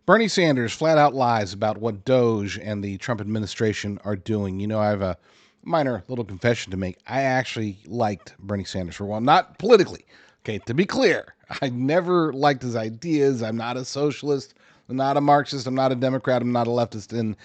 Bernie Sanders flat out lies about what DOGE and the Trump administration are doing. You know, I have a minor little confession to make. I actually liked Bernie Sanders for a while, not politically. Okay, to be clear, I never liked his ideas. I'm not a socialist. I'm not a Marxist. I'm not a Democrat. I'm not a leftist in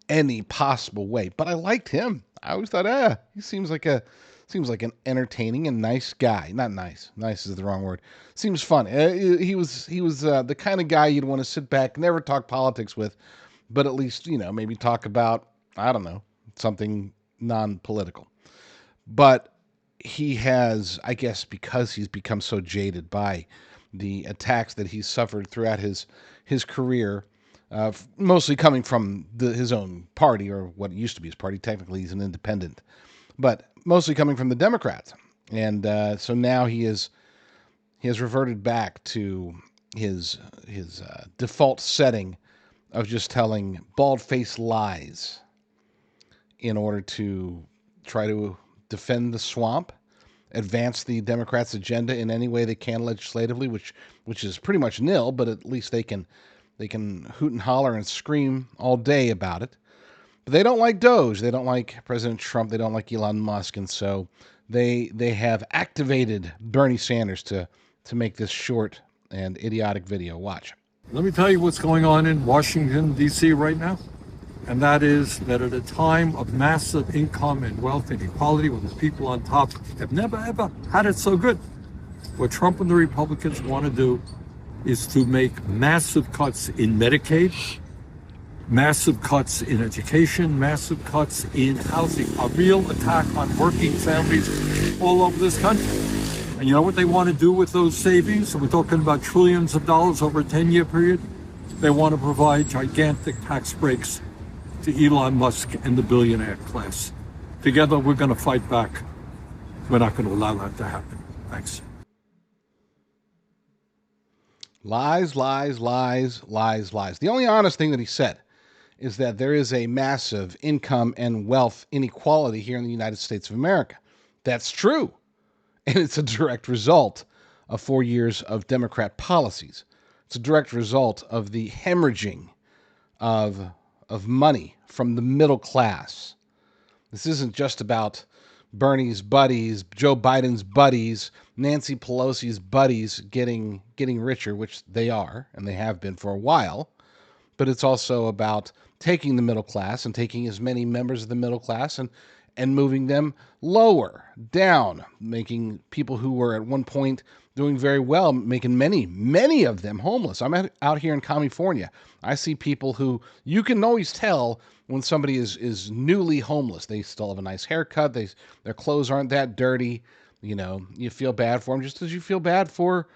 any possible way. But I liked him. I always thought, he seems like an entertaining and nice guy. Not nice. Nice is the wrong word. Seems fun. He was the kind of guy you'd want to sit back, never talk politics with, but at least maybe talk about, I don't know, something non-political. But he has, I guess, because he's become so jaded by the attacks that he's suffered throughout his career, mostly coming from his own party, or what used to be his party. Technically, he's an independent, but mostly coming from the Democrats. And so now he has reverted back to his default setting of just telling bald-faced lies in order to try to defend the swamp, advance the Democrats' agenda in any way they can legislatively, which is pretty much nil, but at least they can hoot and holler and scream all day about it. But they don't like DOGE. They don't like President Trump. They don't like Elon Musk, and so they have activated Bernie Sanders to make this short and idiotic video. Watch. Let me tell you what's going on in Washington, D.C. right now. And that is that at a time of massive income and wealth inequality, where the people on top have never, ever had it so good, what Trump and the Republicans want to do is to make massive cuts in Medicaid, massive cuts in education, massive cuts in housing, a real attack on working families all over this country. And you know what they want to do with those savings? And we're talking about trillions of dollars over a 10-year period. They want to provide gigantic tax breaks to Elon Musk and the billionaire class. Together, we're going to fight back. We're not going to allow that to happen. Thanks. Lies, lies, lies, lies, lies. The only honest thing that he said is that there is a massive income and wealth inequality here in the United States of America. That's true. And it's a direct result of 4 years of Democrat policies. It's a direct result of the hemorrhaging of money from the middle class. This isn't just about Bernie's buddies, Joe Biden's buddies, Nancy Pelosi's buddies getting richer, which they are, and they have been for a while. But it's also about taking the middle class and taking as many members of the middle class and moving them lower, down, making people who were at one point doing very well, making many of them homeless. I'm out here in California. I see people who you can always tell when somebody is newly homeless. They still have a nice haircut. Their clothes aren't that dirty. You feel bad for them just as you feel bad for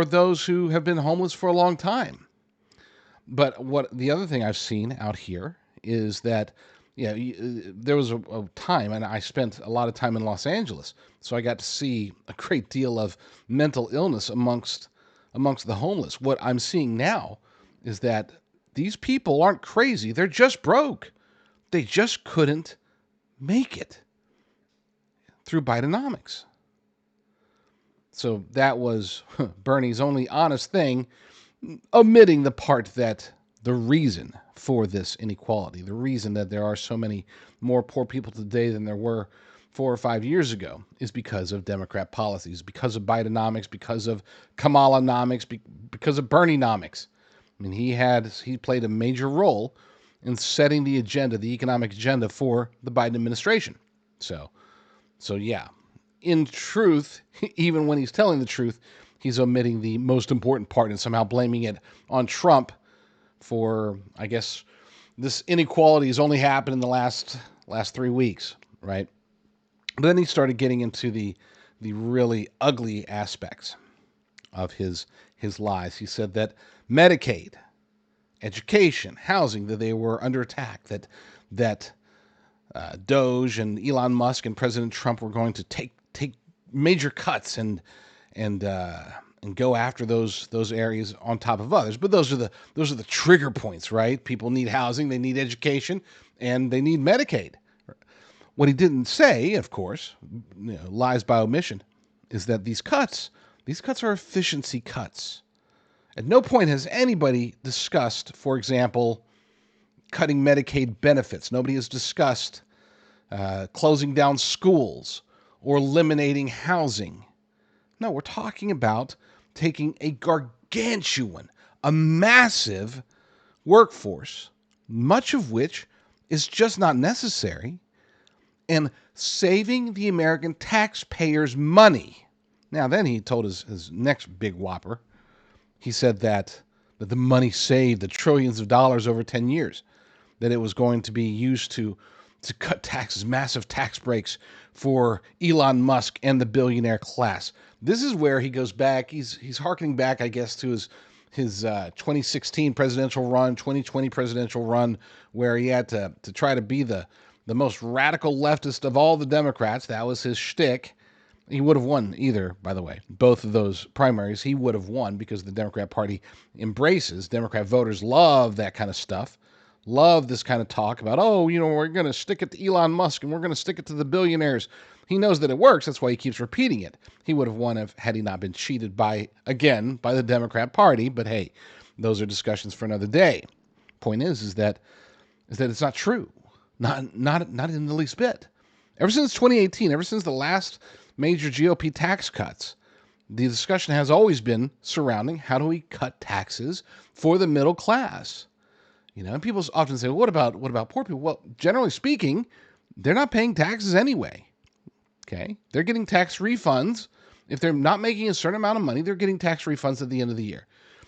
those who have been homeless for a long time. But what the other thing I've seen out here is that there was a time, and I spent a lot of time in Los Angeles, so I got to see a great deal of mental illness amongst the homeless. What I'm seeing now is that these people aren't crazy; they're just broke. They just couldn't make it through Bidenomics. So that was Bernie's only honest thing, omitting the part that the reason for this inequality, the reason that there are so many more poor people today than there were 4 or 5 years ago, is because of Democrat policies, because of Bidenomics, because of Kamalanomics, because of Bernienomics. I mean, he played a major role in setting the agenda, the economic agenda for the Biden administration. So yeah, in truth, even when he's telling the truth, he's omitting the most important part and somehow blaming it on Trump for, I guess, this inequality has only happened in the last 3 weeks, right? But then he started getting into the really ugly aspects of his lies. He said that Medicaid, education, housing, that they were under attack, that DOGE and Elon Musk and President Trump were going to take major cuts and go after those areas on top of others. But those are the trigger points, right? People need housing, they need education, and they need Medicaid. What he didn't say, of course, lies by omission, is that these cuts are efficiency cuts. At no point has anybody discussed, for example, cutting Medicaid benefits. Nobody has discussed closing down schools or eliminating housing. No, we're talking about taking a gargantuan, a massive workforce, much of which is just not necessary, and saving the American taxpayers money. Now, then he told his next big whopper. He said that the money saved, the trillions of dollars over 10 years, that it was going to be used to cut taxes, massive tax breaks for Elon Musk and the billionaire class. This is where he goes back. He's harkening back, I guess, to his 2016 presidential run, 2020 presidential run, where he had to try to be the most radical leftist of all the Democrats. That was his shtick. He would have won either, by the way. Both of those primaries, he would have won because the Democrat Party embraces. Democrat voters love that kind of stuff. Love this kind of talk about, we're going to stick it to Elon Musk and we're going to stick it to the billionaires. He knows that it works. That's why he keeps repeating it. He would have won had he not been cheated by the Democrat Party. But hey, those are discussions for another day. Point is that it's not true. Not in the least bit. Ever since 2018, ever since the last major GOP tax cuts, the discussion has always been surrounding how do we cut taxes for the middle class. And people often say, what about poor people? Well, generally speaking, they're not paying taxes anyway. Okay? They're getting tax refunds. If they're not making a certain amount of money, they're getting tax refunds at the end of the year.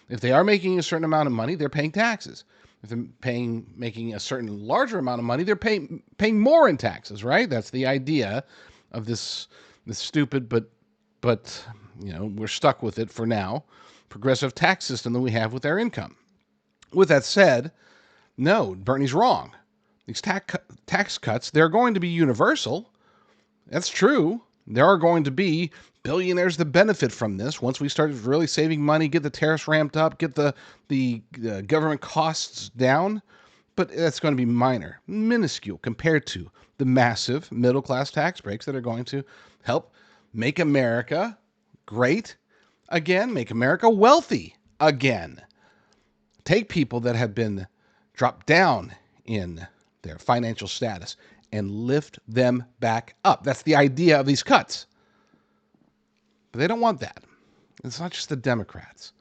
If they are making a certain amount of money, they're paying taxes. If they're making a certain larger amount of money, they're paying more in taxes, right? That's the idea of this stupid, but we're stuck with it for now, progressive tax system that we have with our income. With that said, no, Bernie's wrong. These tax cuts, they're going to be universal. That's true. There are going to be billionaires that benefit from this once we start really saving money, get the tariffs ramped up, get the government costs down. But that's going to be minor, minuscule compared to the massive middle-class tax breaks that are going to help make America great again, make America wealthy again. Take people that have been dropped down in their financial status and lift them back up. That's the idea of these cuts. But they don't want that. It's not just the Democrats.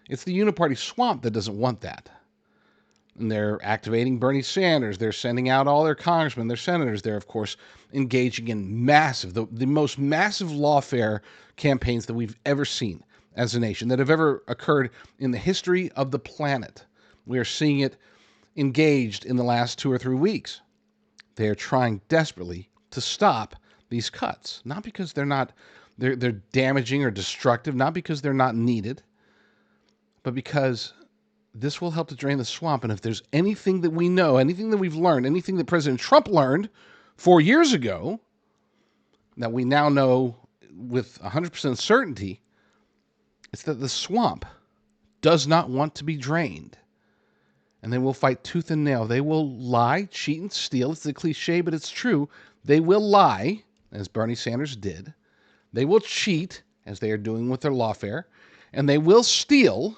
It's the uniparty swamp that doesn't want that. And they're activating Bernie Sanders. They're sending out all their congressmen, their senators. They're, of course, engaging in massive, the most massive lawfare campaigns that we've ever seen as a nation, that have ever occurred in the history of the planet. We are seeing it engaged in the last 2 or 3 weeks. They are trying desperately to stop these cuts, not because they're damaging or destructive, not because they're not needed, but because this will help to drain the swamp. And if there's anything that we know, anything that we've learned, anything that President Trump learned 4 years ago, that we now know with 100% certainty, it's that the swamp does not want to be drained. And they will fight tooth and nail. They will lie, cheat, and steal. It's a cliche, but it's true. They will lie, as Bernie Sanders did. They will cheat, as they are doing with their lawfare. And they will steal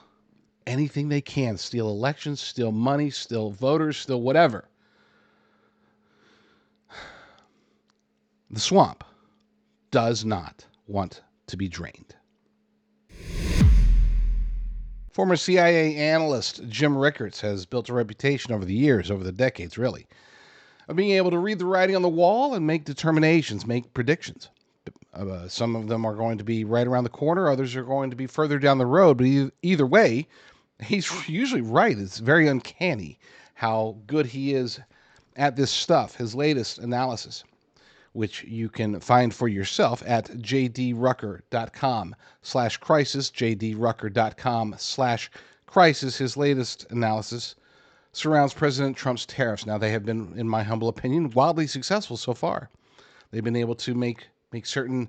anything they can. Steal elections, steal money, steal voters, steal whatever. The swamp does not want to be drained. Former CIA analyst Jim Rickards has built a reputation over the years, over the decades really, of being able to read the writing on the wall and make determinations, make predictions. Some of them are going to be right around the corner, others are going to be further down the road, but either way, he's usually right. It's very uncanny how good he is at this stuff, his latest analysis, which you can find for yourself at jdrucker.com/crisis, jdrucker.com/crisis. His latest analysis surrounds President Trump's tariffs. Now, they have been, in my humble opinion, wildly successful so far. They've been able to make certain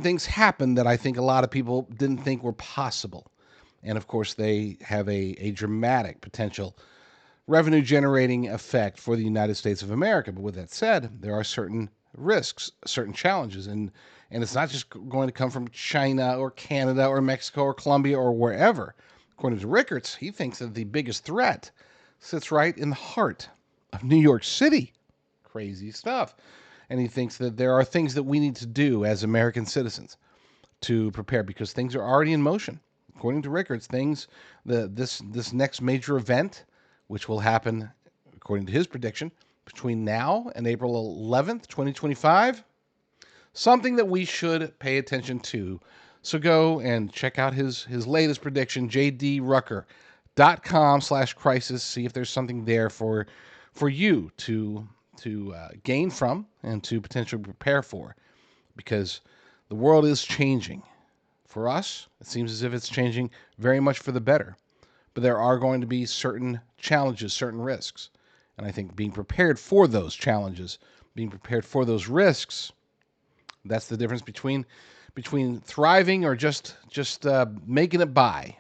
things happen that I think a lot of people didn't think were possible. And, of course, they have a dramatic potential revenue-generating effect for the United States of America. But with that said, there are certain risks, certain challenges, and it's not just going to come from China or Canada or Mexico or Colombia or wherever. According to Rickards, he thinks that the biggest threat sits right in the heart of New York City. Crazy stuff. And he thinks that there are things that we need to do as American citizens to prepare because things are already in motion. According to Rickards, this next major event, which will happen, according to his prediction, between now and April 11th, 2025, something that we should pay attention to. So go and check out his latest prediction, jdrucker.com/crisis. See if there's something there for you to gain from and to potentially prepare for, because the world is changing. For us, it seems as if it's changing very much for the better. But there are going to be certain challenges, certain risks. And I think being prepared for those challenges, being prepared for those risks, that's the difference between thriving or just making it by.